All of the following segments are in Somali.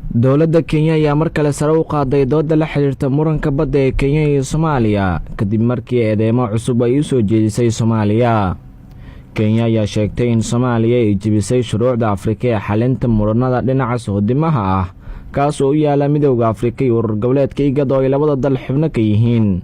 dowladda Kenya ayaa mar kale sare u qaaday doodda la xiriirta muranka badda ee Kenya iyo Soomaaliya kadib markii eedeymo cusub ay u soo jeedisay Soomaaliya. Kenya ayaa sheegtay in Soomaaliya ay jebisay shuruucda Afrika ee xalinta muranada dhinaca sohodimaha ah kaas oo u yaala Midowga Afrika iyo urur goboleedka IGAD oo ay labada dal xubno ka yihiin.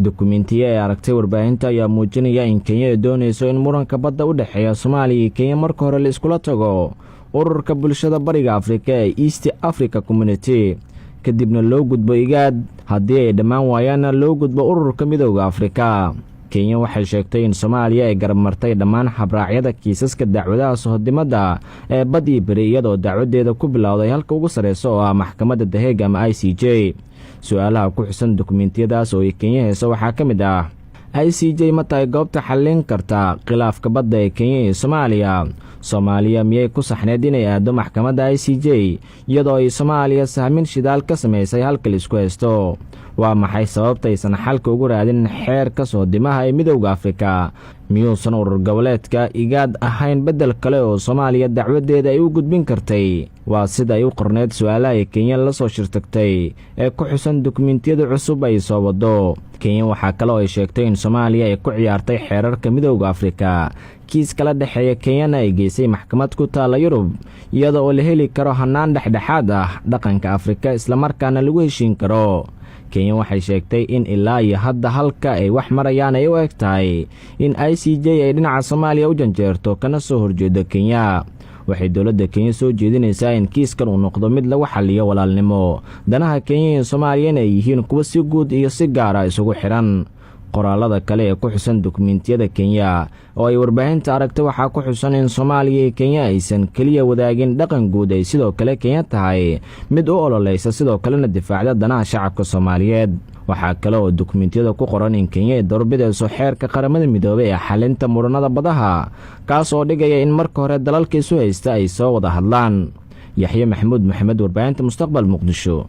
Dukumeentiyo ay aragtay warbaahinta ayaa muujinaya in Kenya ay doonayso in muranka badda u dhexeeya Soomaaliya iyo Kenya marka hore la iskula tago ururka bulshada bariga Afrika ee East Africa Community kadibna loo gudbo IGAD haddii ay dhammaan waayaana loo gudbo ururka Midowga Afrika. Kenya waxay sheegtay in Soomaaliya ay garab martay dhammaan habraacyada kiisaska dacwadaha sohodimada ee bad iyo beri iyadoo dacwadeeda ku bilowday halka ugu sareysa oo ah maxkamadda The Hague ama ICJ. Su'aalaha ku xusan dukumeentiyadaas oo ay Kenya hayso waxaa ka mid ah ICJ ma tahay goobta xallin karta khilaafka badda ee Kenya iyo Soomaaliya? Soomaaliya miyay ku saxneed inay aado maxkamadda ICJ iyadoo ay Soomaaliya sahmin shidaal ka samaysay halka la isku haysto? Waa maxay sababta aysan xalka ugu raadin xeerka sohodimaha ee Midowga Afrika? Miyuusan urur goboleedka IGAD ahayn bedel kale oo Soomaaliya dacwadeeda ay u gudbin kartay? Waa sida ay u qorneed su'aalaha ay Kenya la soo shirtagtay ee ku xusan dukumeentiyada cusub ay soo wado. Kenya waxaa kale oo ay sheegtay in Soomaaliya ay ku ciyaartay xeerarka Midowga Afrika kiis kala dhexeeya Kenyana ay geysay maxkamad ku taala Yurub iyada oo la heli karo hannaan dhexdhexaad ah dhaqanka Afrika isla markaana lagu heshiin karo. Kenya waxay sheegtay in ilaa iyo hadda halka ay wax marayaan ay u eg tahay in ICJ ay dhinaca Soomaaliya u janjeerto kana soo horjeedo Kenya. Waxay dowladda Kenya soo jeedinaysaa in kiiskan uu noqdo mid lagu xalliyo walaalnimo danaha Kenya iyo Soomaaliya ay yihiin kuwa si guud iyo si gaar ah isugu xiran. Qoraalada kale ee ku xusan dukumeentiyada Kenya oo ay warbaahinta aragtay waxaa ku xusan in Soomaaliya iyo Kenya aysan kaliya wadaagin dhaqan guud ay sidoo kale Kenya tahay mid u ololeysa sidoo kalena difaacda danaha shacabka Soomaaliyeed. Waxaa kale oo dukumeentiyada ku qoran in Kenya ay doorbidayso xeerka qaramada midoobay ee xalinta muranada badaha kaas oo dhigaya in marka hore dalalka isu haysta ay soo wada hadlaan. Yaxye Maxamuud Maxamed, warbaahinta Mustaqbal, Muqdisho.